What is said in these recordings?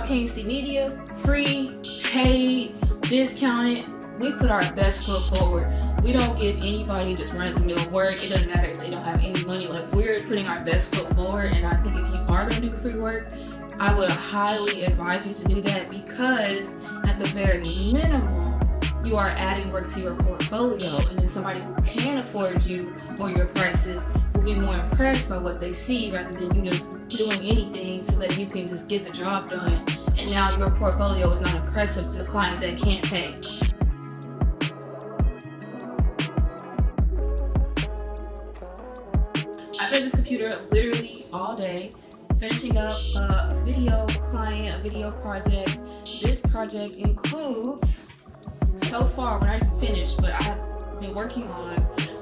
KC Media, free, paid, discounted, we put our best foot forward. We don't give anybody just run-of-the-mill work. It doesn't matter if they don't have any money. Like, we're putting our best foot forward, and I think if you are going to do free work, I would highly advise you to do that, because at the very minimum, you are adding work to your portfolio, and then somebody who can afford you or your prices will be more impressed by what they see rather than you just doing anything so that you can just get the job done. And now your portfolio is not impressive to the client that can't pay. I've been at this computer literally all day, finishing up a video client, a video project. This project includes, so far, we're not even finished, but I have been working on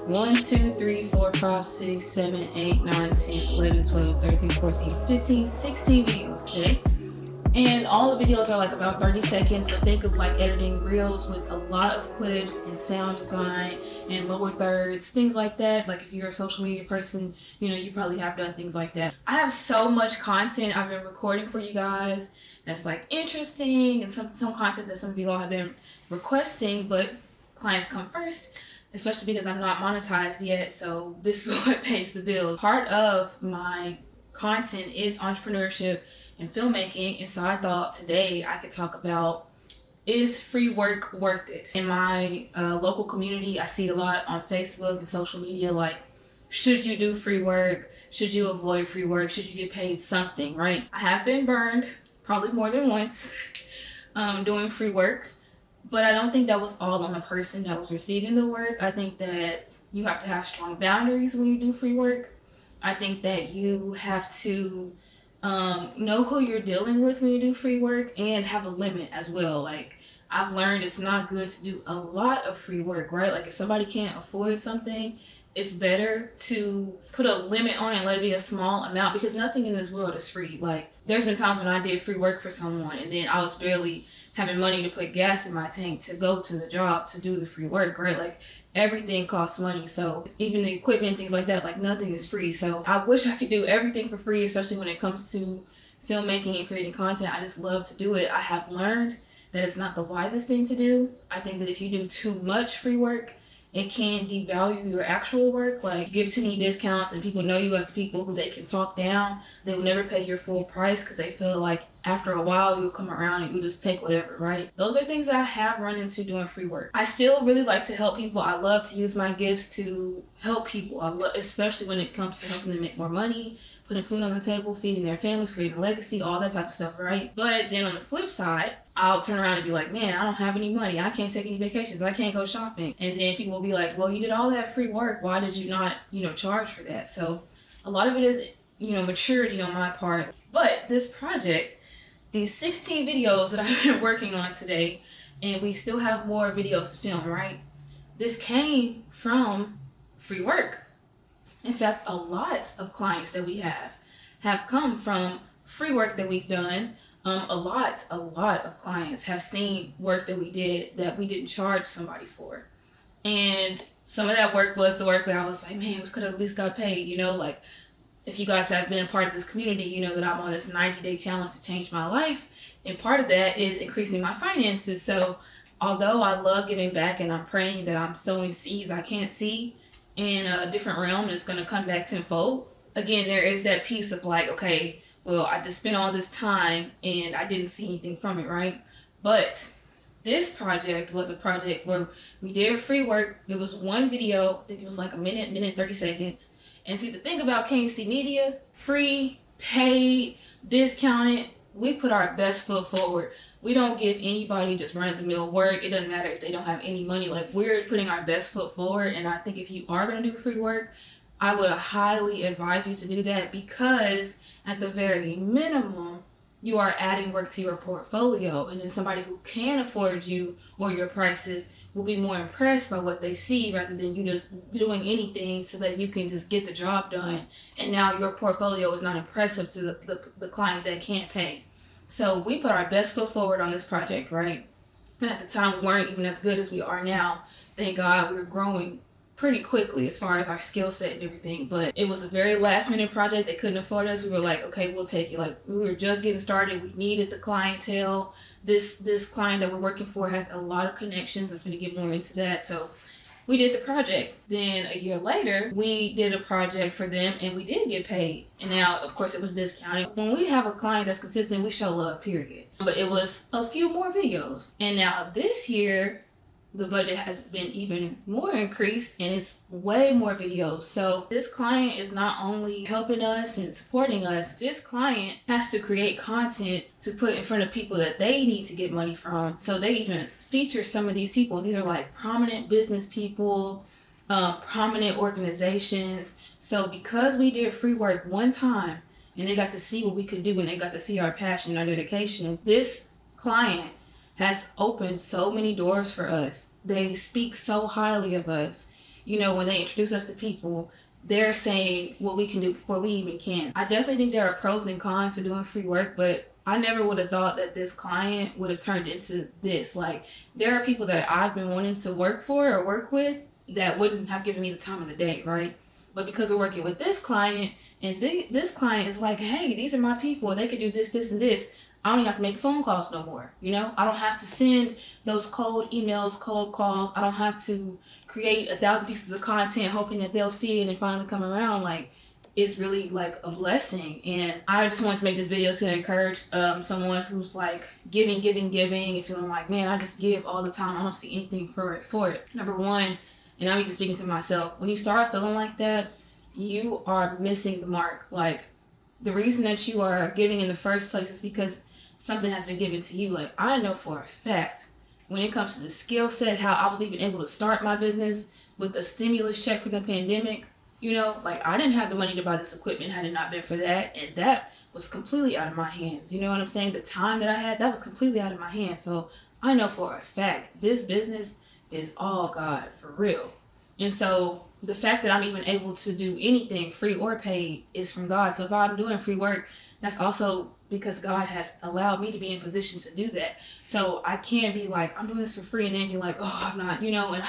1, 2, 3, 4, 5, 6, 7, 8, 9, 10, 11, 12, 13, 14, 15, 16 videos today. And all the videos are like about 30 seconds. So think of like editing reels with a lot of clips and sound design and lower thirds, things like that. Like if you're a social media person, you know, you probably have done things like that. I have so much content I've been recording for you guys that's like interesting, and some content that some of you all have been requesting, but clients come first, especially because I'm not monetized yet. So this is what pays the bills. Part of my content is entrepreneurship and filmmaking, and so I thought today I could talk about, is free work worth it? In my local community, I see a lot on Facebook and social media, like, should you do free work? Should you avoid free work? Should you get paid something, right? I have been burned probably more than once doing free work, but I don't think that was all on the person that was receiving the work. I think that you have to have strong boundaries when you do free work. I think that you have to know who you're dealing with when you do free work, and have a limit as well. Like, I've learned it's not good to do a lot of free work, right? Like, if somebody can't afford something, it's better to put a limit on it and let it be a small amount, because nothing in this world is free. Like, there's been times when I did free work for someone and then I was barely having money to put gas in my tank to go to the job to do the free work, right? Like, everything costs money. So even the equipment and things like that, like, nothing is free. So I wish I could do everything for free, especially when it comes to filmmaking and creating content. I just love to do it. I have learned that it's not the wisest thing to do. I think that if you do too much free work, it can devalue your actual work. Like, give too many discounts and people know you as people who they can talk down. They will never pay your full price because they feel like after a while you'll come around and you'll just take whatever, right? Those are things that I have run into doing free work. I still really like to help people. I love to use my gifts to help people. Especially when it comes to helping them make more money, putting food on the table, feeding their families, creating a legacy, all that type of stuff, right? But then on the flip side, I'll turn around and be like, man, I don't have any money. I can't take any vacations. I can't go shopping. And then people will be like, well, you did all that free work. Why did you not, charge for that? So a lot of it is, maturity on my part. But this project, these 16 videos that I've been working on today, and we still have more videos to film, right? This came from free work. In fact, a lot of clients that we have come from free work that we've done. A lot of clients have seen work that we did that we didn't charge somebody for. And some of that work was the work that I was like, man, we could have at least got paid, like, if you guys have been a part of this community, you know that I'm on this 90-day challenge to change my life. And part of that is increasing my finances. So although I love giving back and I'm praying that I'm sowing seeds I can't see in a different realm and it's going to come back tenfold, again, there is that piece of like, okay, well, I just spent all this time and I didn't see anything from it, right? But this project was a project where we did free work. It was one video. I think it was like a minute 30 seconds. And see, the thing about KC Media, free, paid, discounted, we put our best foot forward. We don't give anybody just run-of-the-mill work. It doesn't matter if they don't have any money. Like, we're putting our best foot forward. And I think if you are going to do free work, I would highly advise you to do that, because at the very minimum, you are adding work to your portfolio. And then somebody who can afford you or your prices will be more impressed by what they see rather than you just doing anything so that you can just get the job done. And now your portfolio is not impressive to the client that can't pay. So we put our best foot forward on this project, right? And at the time, we weren't even as good as we are now. Thank God, we're growing pretty quickly as far as our skill set and everything. But it was a very last minute project. They couldn't afford us. We were like, okay, we'll take it. Like, we were just getting started. We needed the clientele. This client that we're working for has a lot of connections. I'm going to get more into that. So we did the project. Then a year later, we did a project for them and we did get paid. And now, of course, it was discounted. When we have a client that's consistent, we show love, period. But it was a few more videos. And now this year, the budget has been even more increased and it's way more videos. So this client is not only helping us and supporting us, this client has to create content to put in front of people that they need to get money from. So they even feature some of these people. These are like prominent business people, prominent organizations. So because we did free work one time and they got to see what we could do and they got to see our passion, our dedication, this client has opened so many doors for us. They speak so highly of us. You know, when they introduce us to people, they're saying what we can do before we even can. I definitely think there are pros and cons to doing free work, but I never would have thought that this client would have turned into this. Like, there are people that I've been wanting to work for or work with that wouldn't have given me the time of the day, right? But because we're working with this client, and this client is like, hey, these are my people, they could do this, this, and this. I don't even have to make phone calls no more, you know? I don't have to send those cold emails, cold calls. I don't have to create 1,000 pieces of content hoping that they'll see it and finally come around. Like, it's really like a blessing. And I just wanted to make this video to encourage someone who's like giving and feeling like, man, I just give all the time. I don't see anything for it. Number one, and I'm even speaking to myself, when you start feeling like that, you are missing the mark. Like, the reason that you are giving in the first place is because something has been given to you. Like, I know for a fact when it comes to the skill set, how I was even able to start my business with a stimulus check from the pandemic, you know, like, I didn't have the money to buy this equipment had it not been for that. And that was completely out of my hands. You know what I'm saying? The time that I had, that was completely out of my hands. So I know for a fact this business is all God, for real. And so the fact that I'm even able to do anything free or paid is from God. So if I'm doing free work, that's also because God has allowed me to be in position to do that. So I can't be like, I'm doing this for free and then be like, oh, I'm not, you know, and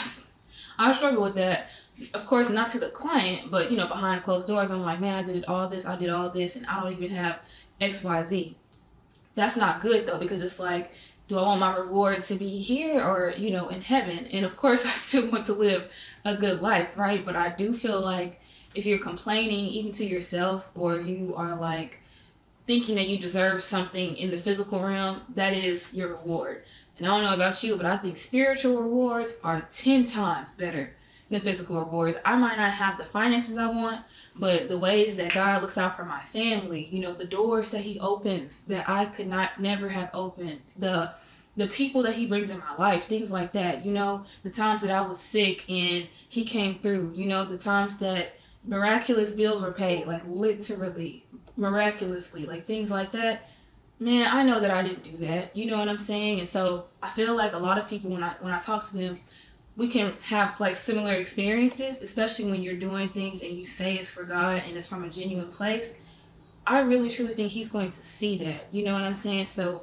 I struggle with that. Of course, not to the client, but, you know, behind closed doors, I'm like, man, I did all this, and I don't even have X, Y, Z. That's not good though, because it's like, do I want my reward to be here or, you know, in heaven? And of course I still want to live a good life, right? But I do feel like if you're complaining even to yourself, or you are like thinking that you deserve something in the physical realm, that is your reward. And I don't know about you, but I think spiritual rewards are 10 times better than physical rewards. I might not have the finances I want, but the ways that God looks out for my family, you know, the doors that he opens that I could never have opened, the people that he brings in my life, things like that, you know, the times that I was sick and he came through, you know, the times that miraculous bills were paid, like literally miraculously, like things like that. Man, I know that I didn't do that, you know what I'm saying? And so I feel like a lot of people, when I talk to them, we can have like similar experiences, especially when you're doing things and you say it's for God and it's from a genuine place. I really truly think he's going to see that, you know what I'm saying? So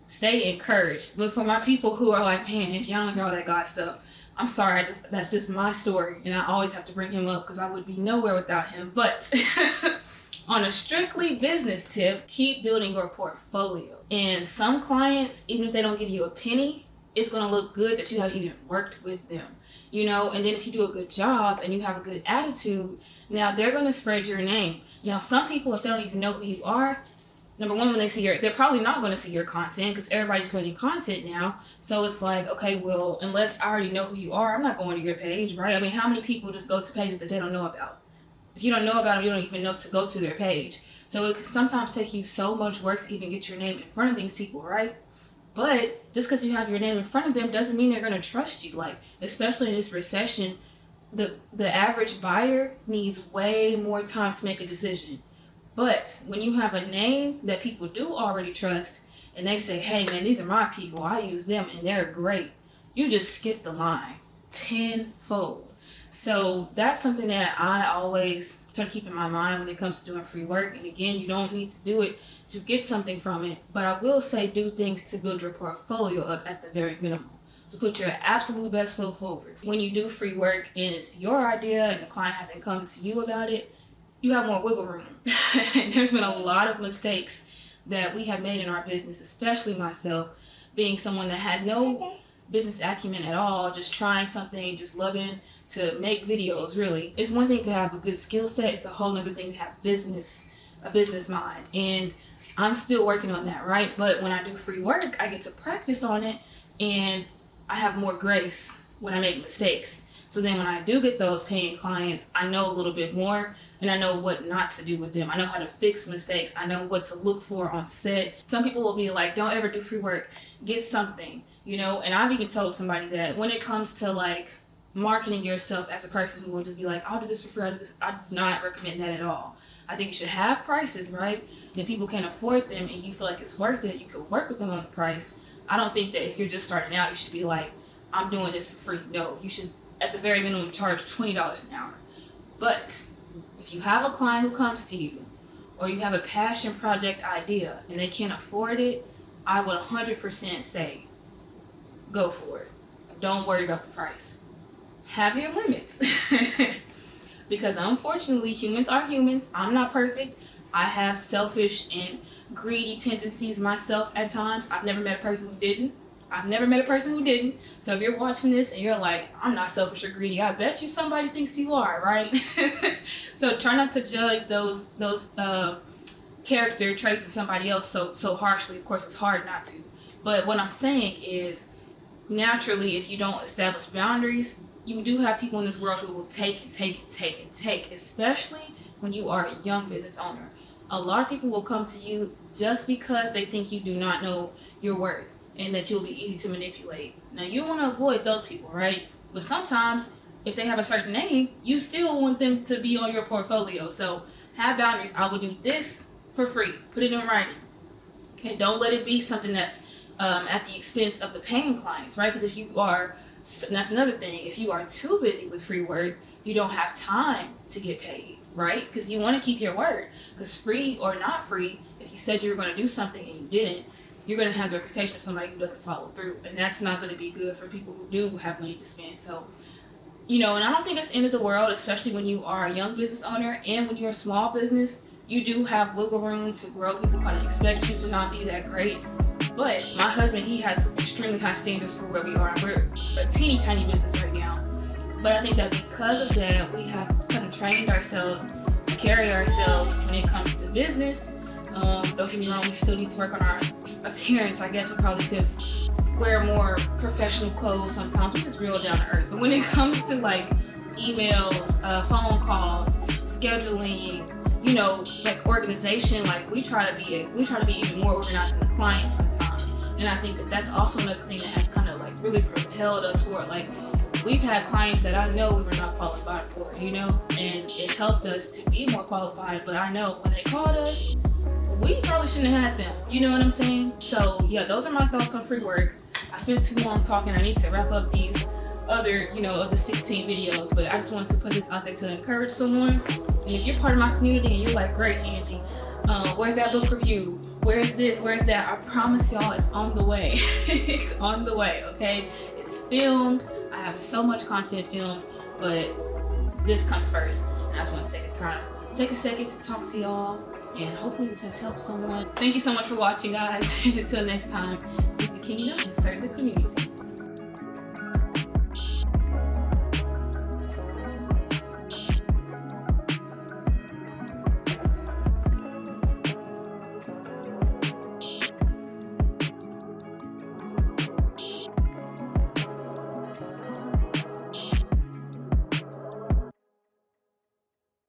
stay encouraged. But for my people who are like, man, I don't hear all that God stuff, I'm sorry, that's just my story, and I always have to bring him up because I would be nowhere without him. But on a strictly business tip, keep building your portfolio. And some clients, even if they don't give you a penny, it's going to look good that you have even worked with them, you know? And then if you do a good job and you have a good attitude, now they're going to spread your name. Now, some people, if they don't even know who you are, number one, when they see they're probably not going to see your content because everybody's creating content now. So it's like, okay, well, unless I already know who you are, I'm not going to your page, right? I mean, how many people just go to pages that they don't know about? If you don't know about them, you don't even know to go to their page. So it can sometimes take you so much work to even get your name in front of these people, right? But just because you have your name in front of them doesn't mean they're going to trust you. Like, especially in this recession, the average buyer needs way more time to make a decision. But when you have a name that people do already trust and they say, hey man, these are my people, I use them and they're great, you just skip the line tenfold. So that's something that I always try to keep in my mind when it comes to doing free work. And again, you don't need to do it to get something from it, but I will say do things to build your portfolio up at the very minimum. So put your absolute best foot forward. When you do free work and it's your idea and the client hasn't come to you about it, you have more wiggle room. And there's been a lot of mistakes that we have made in our business, especially myself, being someone that had no business acumen at all, just trying something, just loving to make videos. Really, it's one thing to have a good skill set, it's a whole other thing to have a business mind, and I'm still working on that, right? But when I do free work, I get to practice on it, and I have more grace when I make mistakes. So then when I do get those paying clients, I know a little bit more, and I know what not to do with them. I know how to fix mistakes. I know what to look for on set. Some people will be like, don't ever do free work, get something, you know? And I've even told somebody that when it comes to like marketing yourself as a person who will just be like, I'll do this for free, I do not recommend that at all. I think you should have prices, right? And if people can't afford them and you feel like it's worth it, you could work with them on the price. I don't think that if you're just starting out, you should be like, I'm doing this for free. No, you should at the very minimum charge $20 an hour. But if you have a client who comes to you, or you have a passion project idea and they can't afford it, I would 100% say, go for it. Don't worry about the price. Have your limits. Because unfortunately, humans are humans. I'm not perfect. I have selfish and greedy tendencies myself at times. I've never met a person who didn't. So if you're watching this and you're like, I'm not selfish or greedy, I bet you somebody thinks you are, right? So try not to judge those character traits in somebody else so harshly. Of course, it's hard not to. But what I'm saying is, naturally, if you don't establish boundaries, you do have people in this world who will take, especially when you are a young business owner. A lot of people will come to you just because they think you do not know your worth and that you'll be easy to manipulate. Now, you want to avoid those people, right? But sometimes, if they have a certain name, you still want them to be on your portfolio. So have boundaries. I will do this for free. Put it in writing. And don't let it be something that's at the expense of the paying clients, right? Because if you are, that's another thing, if you are too busy with free work, you don't have time to get paid, right? Because you want to keep your word. Because free or not free, if you said you were going to do something and you didn't, you're going to have the reputation of somebody who doesn't follow through. And that's not going to be good for people who do have money to spend. So, you know, and I don't think it's the end of the world, especially when you are a young business owner and when you're a small business, you do have wiggle room to grow. People kind of expect you to not be that great. But my husband, he has extremely high standards for where we are. We're a teeny tiny business right now. But I think that because of that, we have kind of trained ourselves to carry ourselves when it comes to business. Don't get me wrong, we still need to work on our appearance. I guess we probably could wear more professional clothes sometimes. We're just real down to earth. But when it comes to like emails, phone calls, scheduling, you know, like organization, like we try to be even more organized than the client sometimes. And I think that that's also another thing that has kind of like really propelled us forward. Like we've had clients that I know we were not qualified for, you know, and it helped us to be more qualified. But I know when they called us, we probably shouldn't have had them. You know what I'm saying? So yeah, those are my thoughts on free work. I spent too long talking. I need to wrap up these other, you know, of the 16 videos, but I just wanted to put this out there to encourage someone. And if you're part of my community and you're like, great, Angie, where's that book review? Where's this? Where's that? I promise y'all it's on the way. It's on the way, okay? It's filmed. I have so much content filmed, but this comes first. And I just want to take a second to talk to y'all, and hopefully this has helped someone. Thank you so much for watching, guys. Until next time, seek the kingdom and serve the community.